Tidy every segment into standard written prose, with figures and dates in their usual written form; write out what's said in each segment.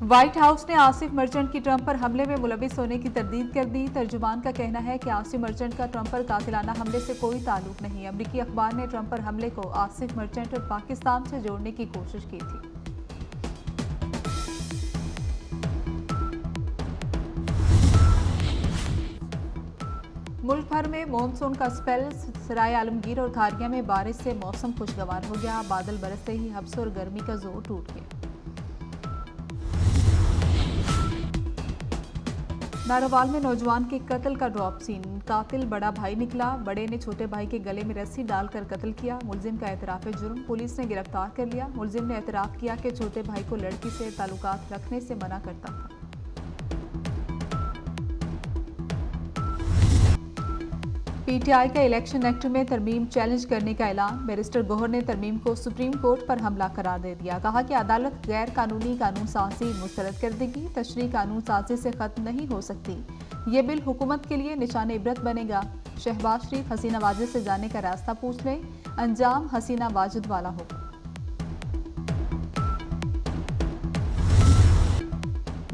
White house ने Asif merchant की Trump पर हमले में मुलविस होने की तरदीद कर दी। तर्जुमान का कहना है कि आसिफ मर्चेंट का ट्रंप पर कातिलाना हमले से कोई ताल्लुक नहीं। अमरीकी अखबार ने ट्रंप पर हमले को आसिफ मर्चेंट और पाकिस्तान से जोड़ने की कोशिश की थी। मुल्क भर में मॉनसून का स्पेल। सराय आलमगीर और खारिया में बारिश से मौसम खुशगवार हो गया। बादल बरसते ही हब्स और गर्मी का जोर टूट गया। नारोवाल में नौजवान के कत्ल का ड्रॉप सीन। कातिल बड़ा भाई निकला। बड़े ने छोटे भाई के गले में रस्सी डालकर कत्ल किया। मुलजिम का एतराफ़ जुर्म। पुलिस ने गिरफ्तार कर लिया। मुलजिम ने एतराफ़ किया कि छोटे भाई को लड़की से ताल्लुकात रखने से मना करता था। पीटीआई का इलेक्शन एक्ट में तरमीम चैलेंज करने का ऐलान। बैरिस्टर गौहर ने तरमीम को सुप्रीम कोर्ट पर हमला करार दे दिया। कहा कि अदालत गैर कानूनी कानून साजी मुस्तरद कर देगी। तशरीह कानून साजी से खत्म नहीं हो सकती। ये बिल हुकूमत के लिए निशान इबरत बनेगा। शहबाज शरीफ हसीना वाजिद से जाने का रास्ता पूछ लें, अंजाम हसीना वाजिद वाला होगा।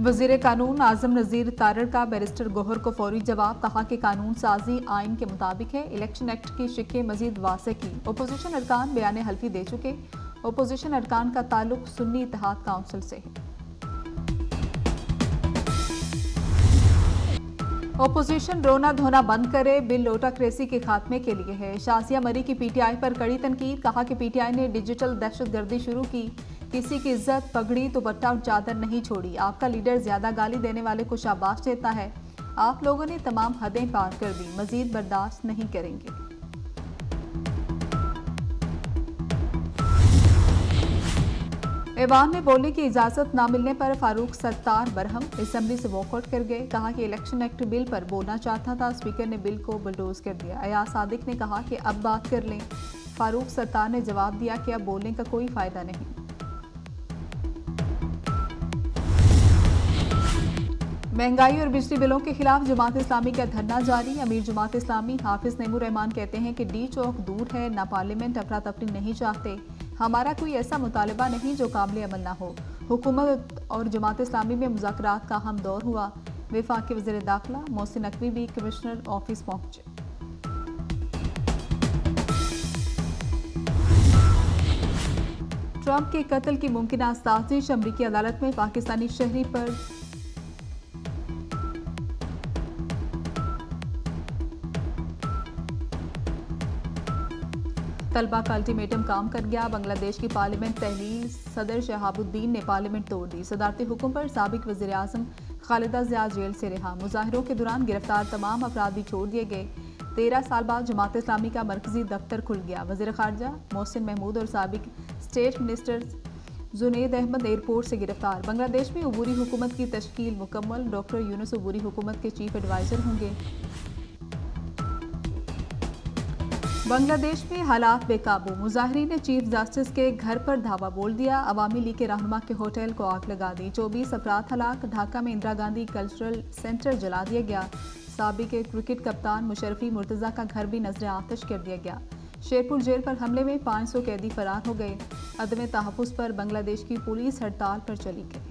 वजीर कानून आजम नज़ीर तारड़ का बैरिस्टर गौहर को फौरी जवाब। कहा कि कानून साजी आइन के मुताबिक है। इलेक्शन एक्ट की शिक्के मजीद वासे की। ओपोजिशन अरकान बयान हल्फी दे चुके। ओपोजिशन अरकान का ताल्लुक सुन्नी इत्तेहाद काउंसिल से है। ओपोजिशन रोना धोना बंद करे। बिल लोटाक्रेसी के खात्मे के लिए है। शाजिया मरी की पीटीआई पर कड़ी तनकीद। कहा कि पीटीआई ने डिजिटल दहशतगर्दी शुरू की। किसी की इज्जत पगड़ी दुपट्टा और चादर नहीं छोड़ी। आपका लीडर ज्यादा गाली देने वाले को शाबाश देता है। आप लोगों ने तमाम हदें पार कर दी। मजीद बर्दाश्त नहीं करेंगे। ऐवान में बोलने की इजाजत न मिलने पर फारूक सत्तार बरहम असेंबली से वॉकआउट कर गए। कहा कि इलेक्शन एक्ट बिल पर बोलना चाहता था। स्पीकर ने बिल को बुलडोज कर दिया। अयाज सादिक ने कहा कि अब बात कर लें। फारूक सत्तार ने जवाब दिया कि अब बोलने का कोई फायदा नहीं। महंगाई और बिजली बिलों के खिलाफ जमात इस्लामी का धरना जारी। अमीर जमात इस्लामी हाफिज नईमुर रहमान कहते हैं कि डी चौक दूर है, ना पार्लियामेंट अफरा तफरी नहीं चाहते। हमारा कोई ऐसा मुतालबा नहीं जो काबिल अमल ना हो। हुकूमत और जमात इस्लामी में मुज़ाकरात का हम दौर हुआ। वफाकी वज़ीर दाखिला मोहसिन नकवी भी कमिश्नर ऑफिस पहुंचे। ट्रंप के कत्ल की मुमकिन साजिश। अमरीकी अदालत में पाकिस्तानी शहरी पर तलबा का अल्टीमेटम काम कर गया। बांग्लादेश की पार्लियामेंट तहलील। सदर शहाबुद्दीन ने पार्लियामेंट तोड़ दी। सदारती हुक्म पर साबिक वज़ीर आज़म खालिदा ज़िया जेल से रिहा। मुजाहिरों के दौरान गिरफ्तार तमाम अफराद भी छोड़ दिए गए। 13 साल बाद जमात इस्लामी का मरकजी दफ्तर खुल गया। वज़ीर ख़ारजा मोहसिन महमूद और साबिक state minister Junaid Ahmed airport से गिरफ्तार। बांग्लादेश में अबूरी हुकूमत की तश्कील मुकम्मल। डॉक्टर यूनुस अबूरी हुकूमत के चीफ एडवाइज़र होंगे। बांग्लादेश में हालात बेकाबू। मुजाहिरीन ने चीफ जस्टिस के घर पर धावा बोल दिया। अवामी लीग के रहनुमा के होटल को आग लगा दी। 24 अफराद हलाक। ढाका में इंदिरा गांधी कल्चरल सेंटर जला दिया गया। साबिक क्रिकेट कप्तान मुशर्रफी मुर्तज़ा का घर भी नजर आतिश कर दिया गया। शेरपुर जेल पर हमले में 500 कैदी फरार हो गए। अदम तहफ़्फ़ुज़ पर बांग्लादेश की पुलिस हड़ताल पर चली गई।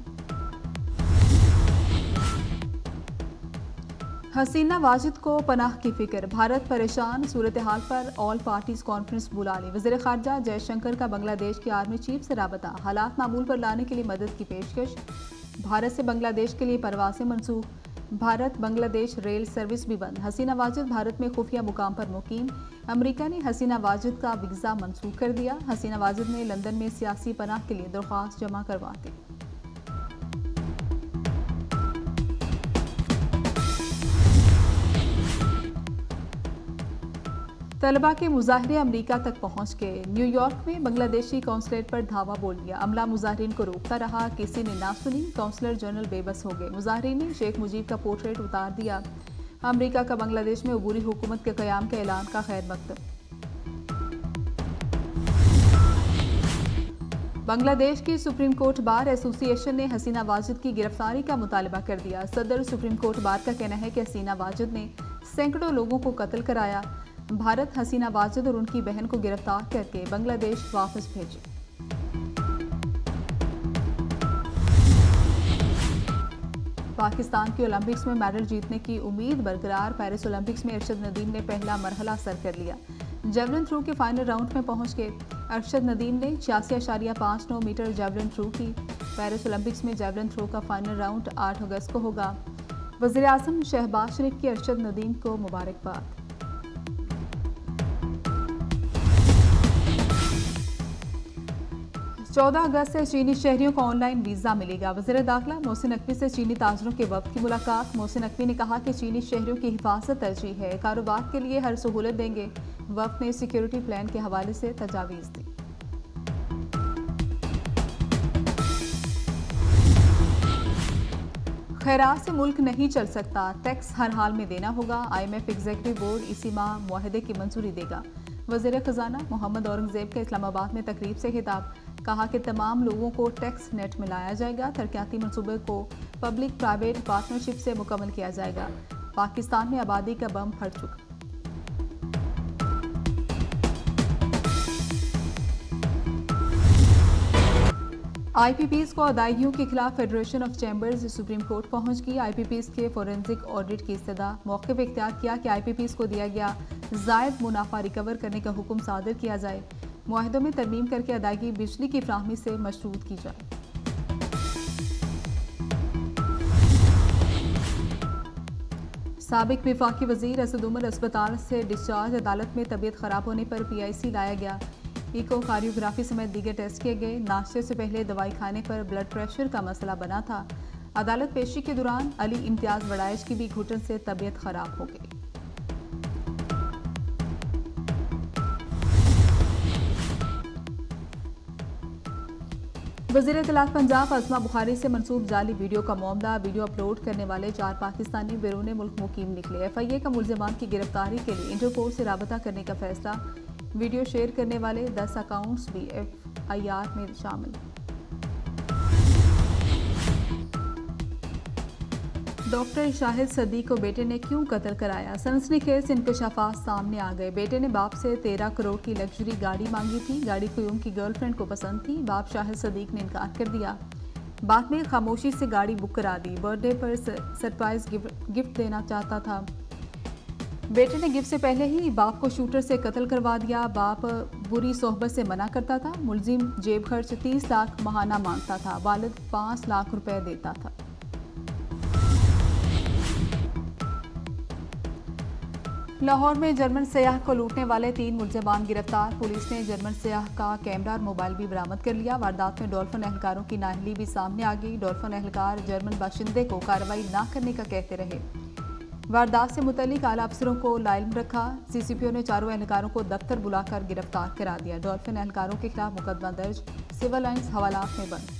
हसीना वाजिद को पनाह की फिक्र। भारत परेशान। सूरत हाल पर ऑल पार्टीज कॉन्फ्रेंस बुला ली। वज़ीर ख़ारजा जयशंकर का बांग्लादेश की आर्मी चीफ से राबता। हालात मामूल पर लाने के लिए मदद की पेशकश। भारत से बांग्लादेश के लिए परवासें मनसूख। भारत बांग्लादेश रेल सर्विस भी बंद। हसीना वाजिद भारत में खुफिया मुकाम पर मुकीम। अमरीका ने हसीना वाजिद का वीज़ा मनसूख कर दिया। हसीना वाजिद ने लंदन में सियासी पनाह के लिए दरख्वास्त जमा करवा दी। तलबा के मुजाहरे अमरीका तक पहुंच गए। न्यूयॉर्क में बांग्लादेशी कौंसलेट पर धावा बोल दिया। अमला मुजाहरीन को रोकता रहा। किसी ने ना सुनी। कौंसलर जनरल बेबस हो गए। मुजाहरीन ने शेख मुजीब का पोर्ट्रेट उतार दिया। अमरीका का बांग्लादेश में अबूरी हुकूमत के क़याम के ऐलान का खैर मकदम। बांग्लादेश की सुप्रीम कोर्ट बार एसोसिएशन ने हसीना वाजिद की गिरफ्तारी का मुतालबा कर दिया। सदर सुप्रीम कोर्ट बार का कहना है कि हसीना वाजिद ने सैकड़ों लोगों को कत्ल कराया। भारत हसीना वाजिद और उनकी बहन को गिरफ्तार करके बांग्लादेश वापस भेजे। पाकिस्तान की ओलंपिक्स में मेडल जीतने की उम्मीद बरकरार। पेरिस ओलंपिक्स में अरशद नदीम ने पहला मरहला सर कर लिया। जेवलिन थ्रो के फाइनल राउंड में पहुंच गए अरशद नदीम ने 86.59 मीटर जेवलिन थ्रो की। पेरिस ओलंपिक्स में जेवलिन थ्रो का फाइनल राउंड 8 अगस्त को होगा। वज़ीर आज़म शहबाज शरीफ की अरशद नदीम को मुबारकबाद। 14 अगस्त से चीनी शहरियों को ऑनलाइन वीज़ा मिलेगा। वज़ीर दाखिला मोहसिन नकवी से चीनी ताजरों के वफ़द की मुलाकात। मोहसिन नकवी ने कहा कि चीनी शहरियों की हिफाजत तरजीह है, कारोबार के लिए हर सहूलत देंगे। वफ़द ने सिक्योरिटी प्लान के हवाले से तजावीज़ दी। खैरात से मुल्क नहीं चल सकता, टैक्स हर हाल में देना होगा। IMF एग्जीक्यूटिव बोर्ड इसी माह मुआहदे की मंजूरी देगा। वज़ीर ख़जाना मोहम्मद औरंगज़ेब का इस्लामाबाद में तकरीब से खिताब। कहा कि तमाम लोगों को टैक्स नेट में लाया जाएगा। तरक्याती मनसूबे को पब्लिक प्राइवेट पार्टनरशिप से मुकम्मल किया जाएगा। पाकिस्तान में आबादी का बम फट चुका। IPPs को अदायगियों के खिलाफ federation of chambers supreme court पहुंच गई। IPPs के फोरेंसिक ऑडिट की इस्तदा। मौक़िफ़ इख्तियार किया कि IPPs को दिया गया ज़ायद मुनाफा रिकवर करने का हुक्म सादर किया जाए। मुआहदों में तरमीम करके अदायगी बिजली की फ्राहमी से मशरूत की जाए। साबिक वफाकी वज़ीर असद उमर अस्पताल से डिस्चार्ज। अदालत में तबीयत खराब होने पर PIC लाया गया। इकोकार्डियोग्राफी समेत दीगर टेस्ट किए गए। नाश्ते से पहले दवाई खाने पर ब्लड प्रेशर का मसला बना था। अदालत पेशी के दौरान अली इम्तियाज वड़ाइश की भी घुटन से तबीयत खराब हो गई। वज़ीर इत्तलात पंजाब अज़मा बुखारी से मंसूब जाली वीडियो का मामला। वीडियो अपलोड करने वाले 4 पाकिस्तानी बैरून मुल्क मुकीम निकले। FIA का मुल्ज़िमान की गिरफ्तारी के लिए इंटरपोल से राबता करने का फैसला। वीडियो शेयर करने वाले 10 अकाउंट्स भी FIR में शामिल। डॉक्टर शाहिद सदीक को बेटे ने क्यों कत्ल कराया? सनसनीखेज इंकशाफात सामने आ गए। बेटे ने बाप से 13 करोड़ की लग्जरी गाड़ी मांगी थी। गाड़ी कोई उनकी गर्लफ्रेंड को पसंद थी। बाप शाहिद सदीक ने इनकार कर दिया। बाद में खामोशी से गाड़ी बुक करा दी। बर्थडे पर सरप्राइज गिफ्ट देना चाहता था। बेटे ने गिफ्ट से पहले ही बाप को शूटर से कत्ल करवा दिया। बाप बुरी सोहबत से मना करता था। मुलजिम जेब खर्च 30 लाख माहाना मांगता था। वालिद 5 लाख रुपए देता था। लाहौर में जर्मन सयाह को लूटने वाले 3 मुल्ज़िमान गिरफ्तार। पुलिस ने जर्मन सयाह का कैमरा और मोबाइल भी बरामद कर लिया। वारदात में डॉल्फिन एहलकारों की नाअहली भी सामने आ गई। डॉल्फिन एहलकार जर्मन बाशिंदे को कार्रवाई न करने का कहते रहे। वारदात से मुतल्लिक आला अफसरों को लाइल्म रखा। CCPO ने चारों एहलकारों को दफ्तर बुलाकर गिरफ्तार करा दिया। डॉल्फिन एहलकारों के खिलाफ मुकदमा दर्ज। सिविल लाइन्स हवालात में बंद।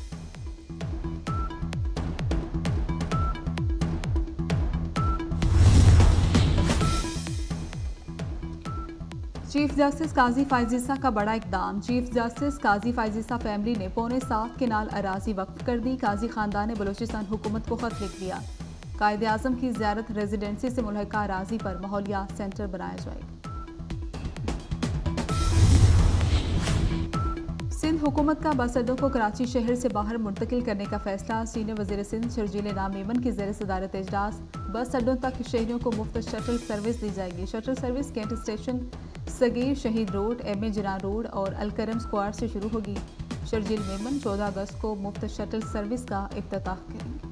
चीफ जस्टिस काजी फायजीसा का बड़ा इकदाम। चीफ जस्टिस काजी फायजीसा फैमिली ने 6:45 के नाल अराजी वक्फ कर दी। काजी खानदान ने बलूचिस्तान हुकूमत को खत लिख दिया। कायदे आज़म की ज़ियारत रेजिडेंसी से मुल्हिका अराजी पर माहौलियात सेंटर बनाया जाएगा। सिंध हुकूमत का बस अड्डों को कराची शहर से बाहर मुंतकिल करने का फैसला। सीनियर वज़ीर सिंध शर्जील इनाम मेमन की ज़ेर सदारत इजलास। बस अड्डों तक शहरियों को मुफ्त शटल सर्विस दी जाएगी। Shuttle service cantt station, Sagir Shahid road, MA जिना रोड और अलकरम स्क्वायर से शुरू होगी। शर्जील मेमन 14 अगस्त को मुफ्त शटल सर्विस का इफ्तिताह करेंगे।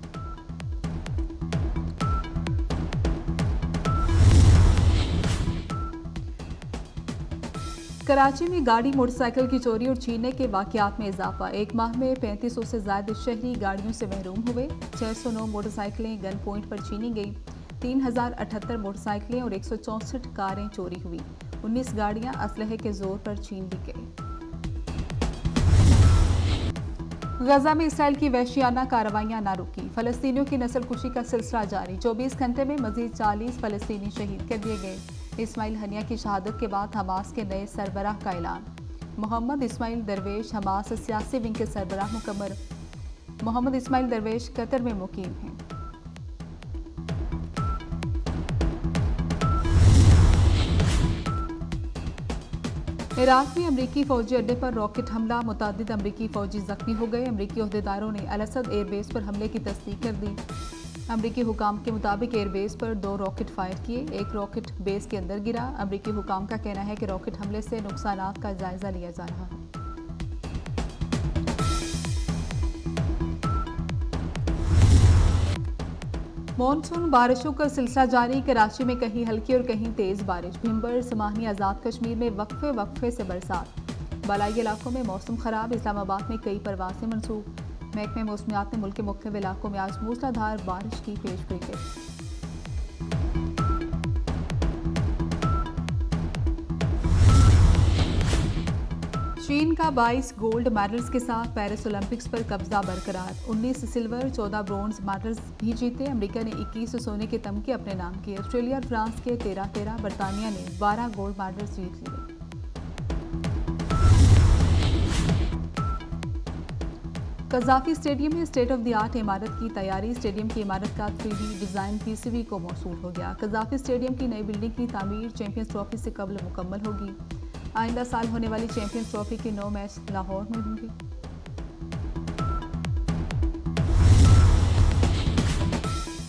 कराची में गाड़ी मोटरसाइकिल की चोरी और छीनने के वाकयात में इजाफा। एक माह में 3500 से ज्यादा शहरी गाड़ियों से महरूम हुए। 609 मोटरसाइकिलें गन पॉइंट पर छीनी गई। 3078 मोटरसाइकिलें और 164 कारें चोरी हुई। 19 गाड़ियां असलहे के जोर पर छीन ली गई। गजा में इसराइल की वहशियाना कार्रवाइयां न रुकी। फलस्तीनियों की नस्लकुशी का सिलसिला जारी। 24 घंटे में मजीद 40 फलस्तीनी शहीद कर दिए गए। इस्माइल हनिया की शहादत के बाद हमास के नए सरबराह का ऐलान। मोहम्मद इस्माइल दरवेश हमास सियासी विंग के सरबराह मुकम्मल। मोहम्मद इस्माइल दरवेश कतर में मुकीम हैं। इराक में अमरीकी फौजी अड्डे पर रॉकेट हमला। मुतअद्दिद अमरीकी फौजी जख्मी हो गए। अमरीकी ओहदेदारों ने अल असद एयरबेस पर हमले की तस्दीक कर दी। अमरीकी हुकाम के मुताबिक एयरबेस पर 2 रॉकेट फायर किए, एक रॉकेट बेस के अंदर गिरा। अमरीकी हुकाम का कहना है कि रॉकेट हमले से नुकसानात का जायजा लिया जा रहा है। मॉनसून बारिशों का सिलसिला जारी, कराची में कहीं हल्की और कहीं तेज बारिश। भिंबर, समानी, आज़ाद कश्मीर में वक्फे वक्फे से बरसात। बालाई इलाकों में मौसम खराब, इस्लामाबाद में कई परवासें मनसूख। महकमे मौसमियात ने मुल्क के मुख्तलिफ इलाकों में आज मूसलाधार बारिश की पेशगोई की। चीन का 22 गोल्ड मेडल्स के साथ पेरिस ओलंपिक्स पर कब्जा बरकरार। 19 सिल्वर, 14 ब्रोंज मेडल्स भी जीते। अमेरिका ने 21 सोने के तमगे अपने नाम किए। ऑस्ट्रेलिया और फ्रांस के 13-13, बरतानिया ने 12 गोल्ड मेडल्स जीत लिए। कज़ाफी स्टेडियम में स्टेट ऑफ द आर्ट इमारत की तैयारी। स्टेडियम की इमारत का 3D डिज़ाइन पीसीबी को मौसूल हो गया। कज़ाफी स्टेडियम की नई बिल्डिंग की तामीर चैंपियंस ट्रॉफी से कबल मुकम्मल होगी। आइंदा साल होने वाली चैंपियंस ट्रॉफी के 9 मैच लाहौर में होंगे।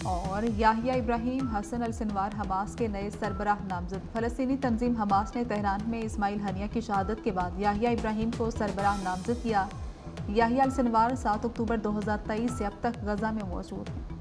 और याहिया इब्राहिम, हसन अल सिनवार हमास के नए सरबराह नामजद। फलस्तीनी तंजीम हमास ने तेहरान में इस्माइल हनिया की शहादत के बाद याहिया इब्राहिम को सरबराह नामजद किया। याहिया अल सिनवार 7 अक्टूबर 2023 से अब तक गजा में मौजूद हैं।